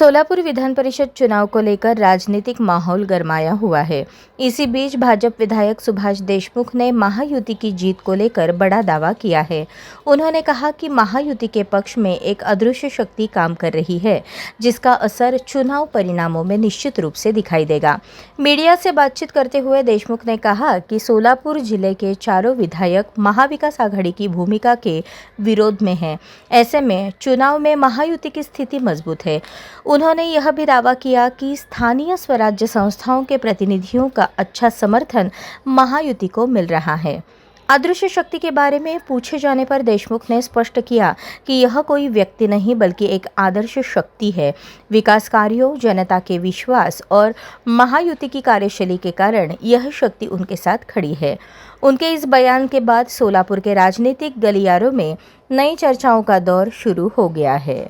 सोलापुर विधान परिषद चुनाव को लेकर राजनीतिक माहौल गरमाया हुआ है। इसी बीच भाजपा विधायक सुभाष देशमुख ने महायुति की जीत को लेकर बड़ा दावा किया है। उन्होंने कहा कि महायुति के पक्ष में एक अदृश्य शक्ति काम कर रही है, जिसका असर चुनाव परिणामों में निश्चित रूप से दिखाई देगा। मीडिया से बातचीत करते हुए देशमुख ने कहा कि सोलापुर जिले के चारों विधायक महाविकास आघाड़ी की भूमिका के विरोध में हैं। ऐसे में चुनाव में महायुति की स्थिति मजबूत है। उन्होंने यह भी दावा किया कि स्थानीय स्वराज्य संस्थाओं के प्रतिनिधियों का अच्छा समर्थन महायुति को मिल रहा है। अदृश्य शक्ति के बारे में पूछे जाने पर देशमुख ने स्पष्ट किया कि यह कोई व्यक्ति नहीं बल्कि एक आदर्श शक्ति है। विकास कार्यों, जनता के विश्वास और महायुति की कार्यशैली के कारण यह शक्ति उनके साथ खड़ी है। उनके इस बयान के बाद सोलापुर के राजनीतिक गलियारों में नई चर्चाओं का दौर शुरू हो गया है।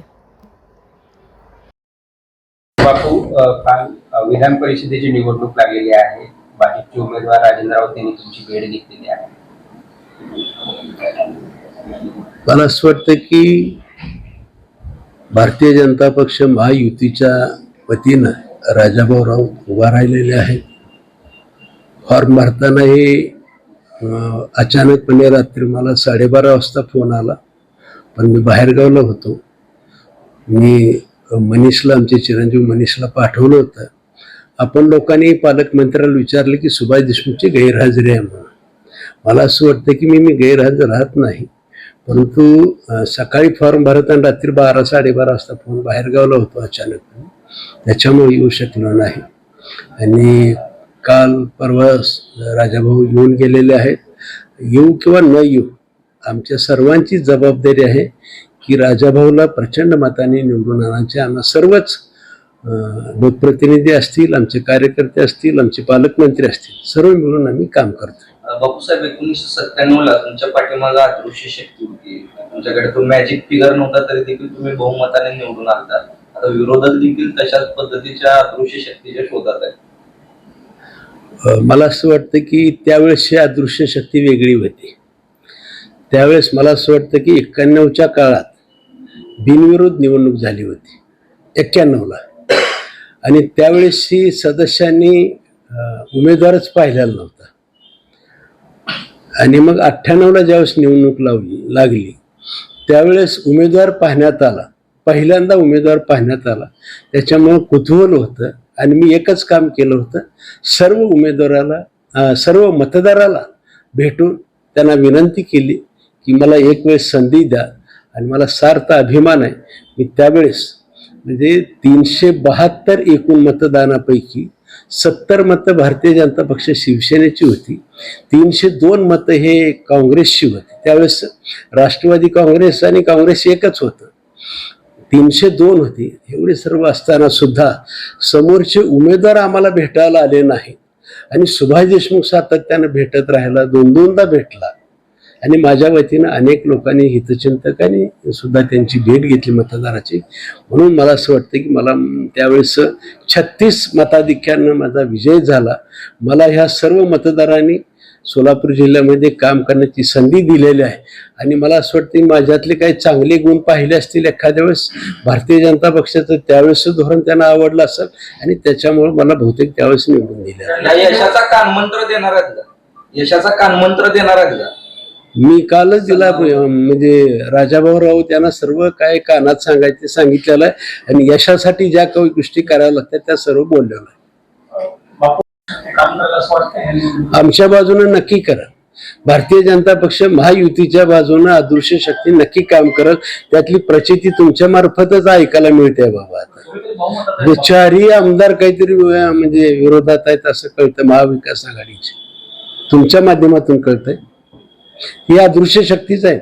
बापू, काल विधान परिषदेची निवडणूक लागलेली आहे। भाजपचे उमेदवार राजेंद्र राऊत यांनी तुमची भेट घेतलेली आहे। मला असं वाटतं की भारतीय जनता पक्ष महायुतीच्या वतीनं राजाभाऊ राऊत उभा राहिलेले आहेत। फॉर्म भरताना हे अचानकपणे रात्री मला 12:30 वाजता फोन आला, पण मी बाहेरगावला होतो। मी मनीषला, आमचे चिरंजीव मनीषला पाठवलं होतं। आपण लोकांनी पालकमंत्र्याला विचारले की सुभाष देशमुखची गैरहजेरी आहे म्हणून। मला असं वाटतं की मी गैरहजर राहत नाही, परंतु सकाळी फॉर्म भरताना रात्री 12-12:30 वाजता फोन बाहेरगावला होतो अचानकपणे, त्याच्यामुळे येऊ शकलो नाही। आणि काल परवा राजाभाऊ येऊन गेलेले आहेत। येऊ किंवा न येऊ, आमच्या सर्वांची जबाबदारी आहे की राजाभाऊला प्रचंड मताने निवडून आणायचे। आम्हा सर्वच लोकप्रतिनिधी असतील, आमचे कार्यकर्ते असतील, आमचे पालकमंत्री असतील, सर्व मिळून आम्ही काम करतो। बापूसाहेब, 1997 ला तुमच्या पाठीमागे अदृश्य शक्ती होती। तुमच्याकडे तो मॅजिक फिगर नव्हता तरी देखील तुम्ही बहुमताने निवडून आलात। आता विरोधक देखील तशाच पद्धतीच्या अदृश्य शक्तीच्या शोधात आहेत। मला असं वाटतं की त्यावेळेसची अदृश्य शक्ती वेगळी होती। त्यावेळेस मला असं वाटतं की 91च्या काळात बिनविरोध निवडणूक झाली होती 91ला, आणि त्यावेळेसची सदस्यांनी उमेदवारच पाहिलेला नव्हता। आणि मग 98ला ज्यावेळेस निवडणूक लागली त्यावेळेस उमेदवार पाहण्यात आला, पहिल्यांदा उमेदवार पाहण्यात आला। त्याच्यामुळे कुतूहल होतं आणि मी एकच काम केलं होतं, सर्व उमेदवाराला, सर्व मतदाराला भेटून त्यांना विनंती केली की मला एक वेळेस संधी द्या। आणि मला सार्थ अभिमान आहे, मी त्यावेळेस म्हणजे 372 एकूण मतदानापैकी 70 मतं भारतीय जनता पक्ष शिवसेनेची होती, 302 मतं हे काँग्रेसची होती। त्यावेळेस राष्ट्रवादी काँग्रेस आणि काँग्रेस एकच होतं, 302 होती। एवढे सर्व असताना सुद्धा समोरचे उमेदवार आम्हाला भेटायला आले नाही। आणि सुभाष देशमुख सातत्यानं भेटत राहिला, 2-2दा भेटला। आणि माझ्या वतीनं अनेक लोकांनी, हितचिंतकांनी सुद्धा त्यांची भेट घेतली मतदाराची। म्हणून मला असं वाटतं की मला त्यावेळेस 36 मताधिक्यानं माझा विजय झाला। मला ह्या सर्व मतदारांनी सोलापूर जिल्ह्यामध्ये काम करण्याची संधी दिलेली आहे। आणि मला असं वाटतं की माझ्यातले काही चांगले गुण पाहिले असतील एखाद्या वेळेस, भारतीय जनता पक्षाचं त्यावेळेसचं धोरण त्यांना आवडलं असेल आणि त्याच्यामुळे मला बहुतेक त्यावेळेस निवडून दिले। यशाचा कानमंत्र देणार आहेत का? यशाचा कानमंत्र देणार आहेत का? मी कालच दिला, म्हणजे राजाभाऊ राऊत यांना सर्व काय कानात सांगायचे सांगितलेलं आहे। आणि यशासाठी ज्या काही गोष्टी करायला लागतात त्या सर्व बोललेलं आहे। आमच्या बाजूने नक्की करा। भारतीय जनता पक्ष महायुतीच्या बाजूने अदृश्य शक्ती नक्की काम करत, त्यातली प्रचिती तुमच्या मार्फतच ऐकायला मिळते। बाबा, आता चारही आमदार काहीतरी म्हणजे विरोधात आहेत असं कळतं, महाविकास आघाडीचे तुमच्या माध्यमातून कळतंय। ही अदृश्य शक्तीच आहे।